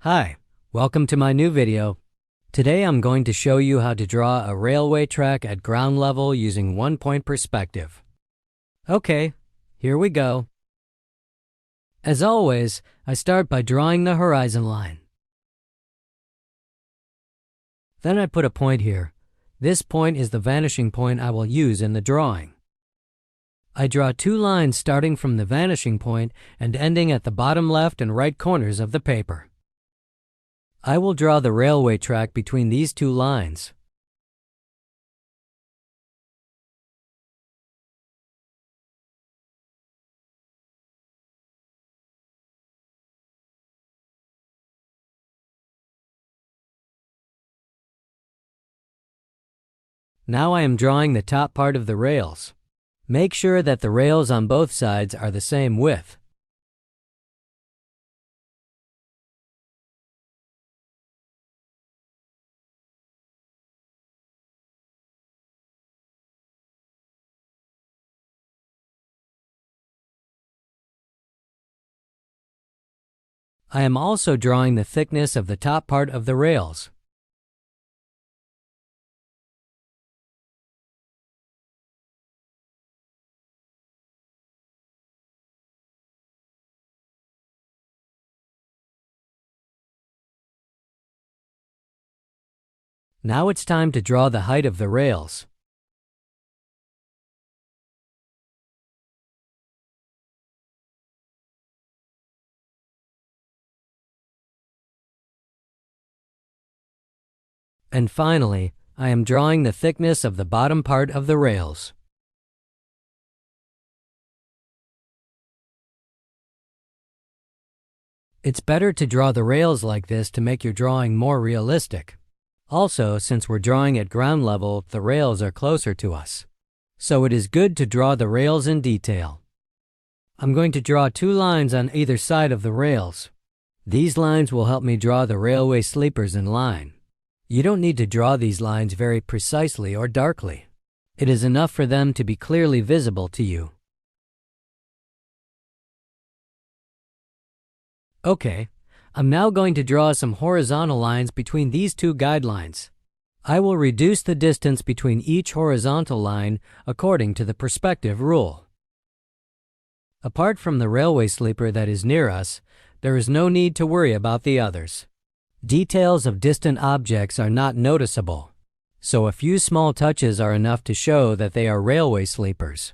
Hi, welcome to my new video. Today I'm going to show you how to draw a railway track at ground level using one-point perspective. Okay, here we go. As always, I start by drawing the horizon line. Then I put a point here. This point is the vanishing point I will use in the drawing. I draw two lines starting from the vanishing point and ending at the bottom left and right corners of the paper. I will draw the railway track between these two lines. Now I am drawing the top part of the rails. Make sure that the rails on both sides are the same width. I am also drawing the thickness of the top part of the rails. Now it's time to draw the height of the rails. And finally, I am drawing the thickness of the bottom part of the rails. It's better to draw the rails like this to make your drawing more realistic. Also, since we're drawing at ground level, the rails are closer to us. So it is good to draw the rails in detail. I'm going to draw two lines on either side of the rails. These lines will help me draw the railway sleepers in line. You don't need to draw these lines very precisely or darkly. It is enough for them to be clearly visible to you. Okay, I'm now going to draw some horizontal lines between these two guidelines. I will reduce the distance between each horizontal line according to the perspective rule. Apart from the railway sleeper that is near us, there is no need to worry about the others. Details of distant objects are not noticeable, so a few small touches are enough to show that they are railway sleepers.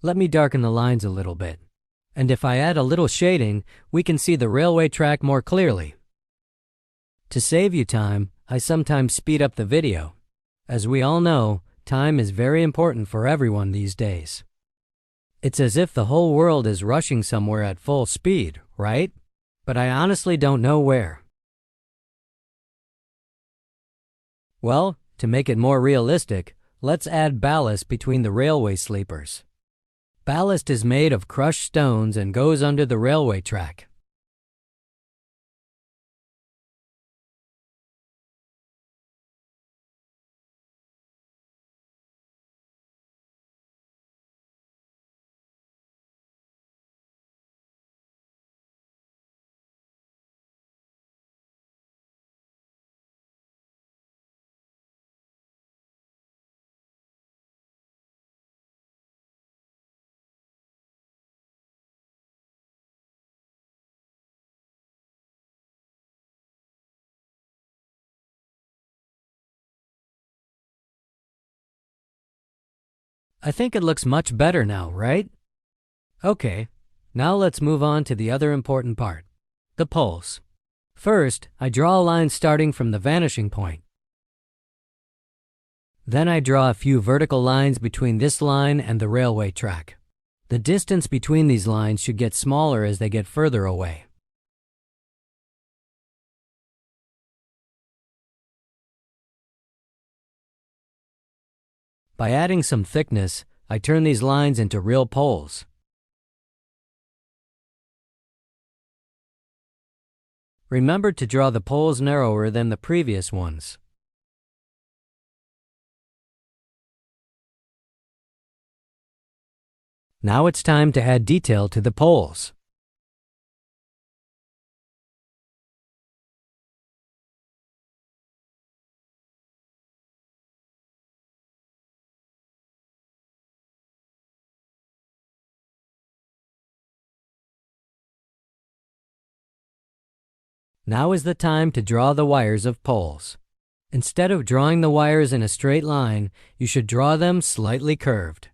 Let me darken the lines a little bit. And if I add a little shading, we can see the railway track more clearly. To save you time, I sometimes speed up the video. As we all know, time is very important for everyone these days. It's as if the whole world is rushing somewhere at full speed, right? But I honestly don't know where. Well, to make it more realistic, let's add ballast between the railway sleepers. Ballast is made of crushed stones and goes under the railway track. I think it looks much better now, right? Okay, now let's move on to the other important part, the poles. First, I draw a line starting from the vanishing point. Then I draw a few vertical lines between this line and the railway track. The distance between these lines should get smaller as they get further away. By adding some thickness, I turn these lines into real poles. Remember to draw the poles narrower than the previous ones. Now it's time to add detail to the poles. Now is the time to draw the wires of poles. Instead of drawing the wires in a straight line, you should draw them slightly curved.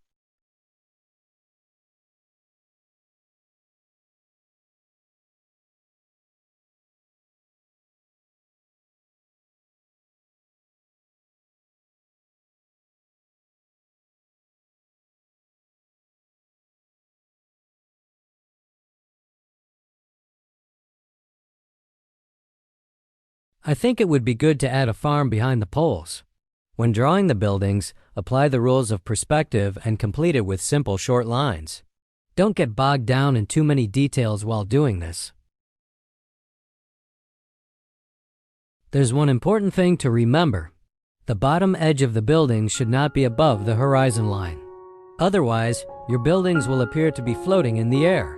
I think it would be good to add a farm behind the poles. When drawing the buildings, apply the rules of perspective and complete it with simple short lines. Don't get bogged down in too many details while doing this. There's one important thing to remember. The bottom edge of the building should not be above the horizon line. Otherwise, your buildings will appear to be floating in the air.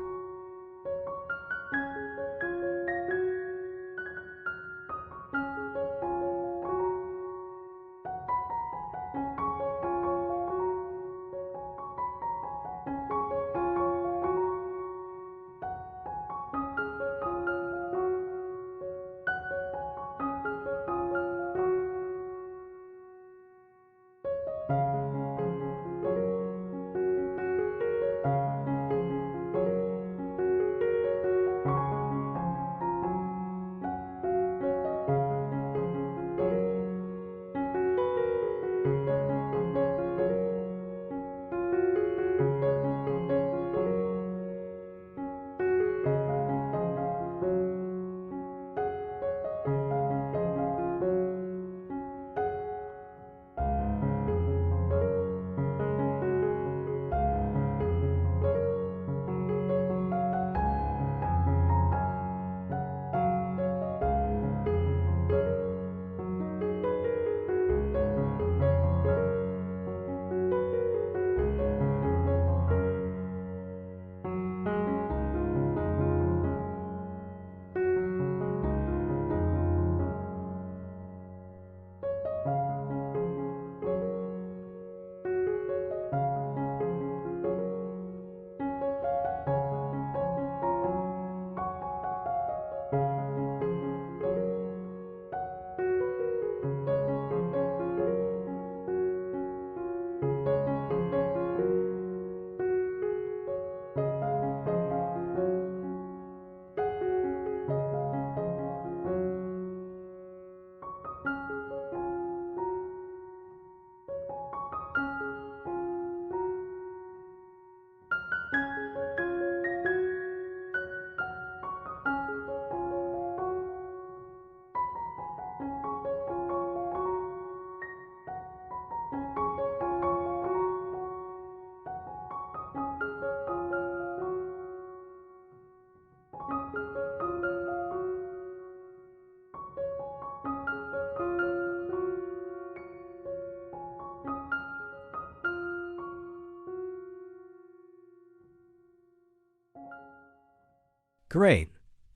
Great.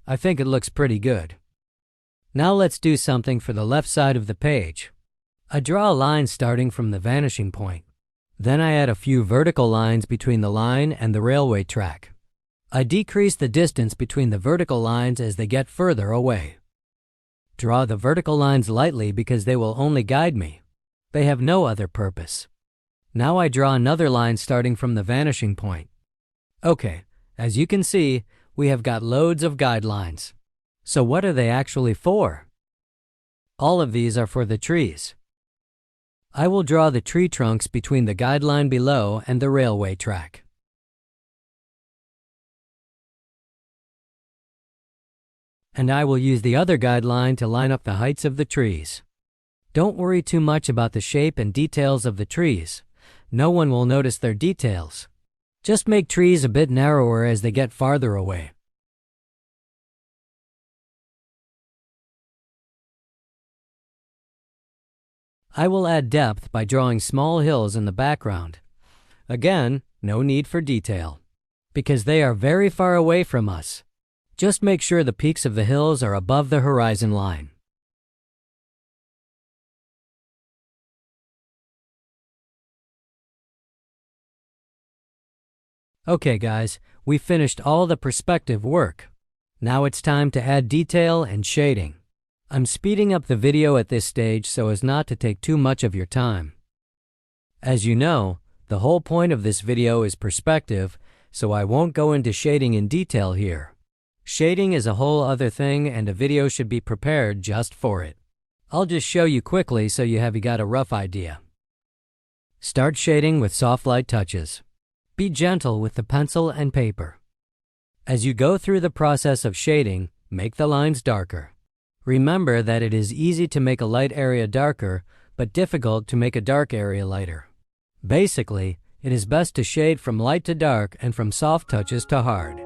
I think it looks pretty good. Now let's do something for the left side of the page. I draw a line starting from the vanishing point. Then I add a few vertical lines between the line and the railway track. I decrease the distance between the vertical lines as they get further away. Draw the vertical lines lightly because they will only guide me. They have no other purpose. Now I draw another line starting from the vanishing point. Okay, as you can see, we have got loads of guidelines. So what are they actually for? All of these are for the trees. I will draw the tree trunks between the guideline below and the railway track. And I will use the other guideline to line up the heights of the trees. Don't worry too much about the shape and details of the trees. No one will notice their details. Just make trees a bit narrower as they get farther away. I will add depth by drawing small hills in the background. Again, no need for detail, because they are very far away from us. Just make sure the peaks of the hills are above the horizon line. Okay guys, we finished all the perspective work. Now it's time to add detail and shading. I'm speeding up the video at this stage so as not to take too much of your time. As you know, the whole point of this video is perspective, so I won't go into shading in detail here. Shading is a whole other thing and a video should be prepared just for it. I'll just show you quickly so you got a rough idea. Start shading with soft light touches. Be gentle with the pencil and paper. As you go through the process of shading, make the lines darker. Remember that it is easy to make a light area darker, but difficult to make a dark area lighter. Basically, it is best to shade from light to dark and from soft touches to hard.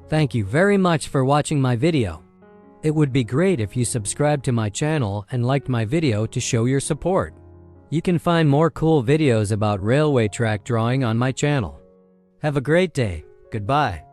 Thank you very much for watching my video. It would be great if you subscribed to my channel and liked my video to show your support. You can find more cool videos about railway track drawing on my channel. Have a great day. Goodbye.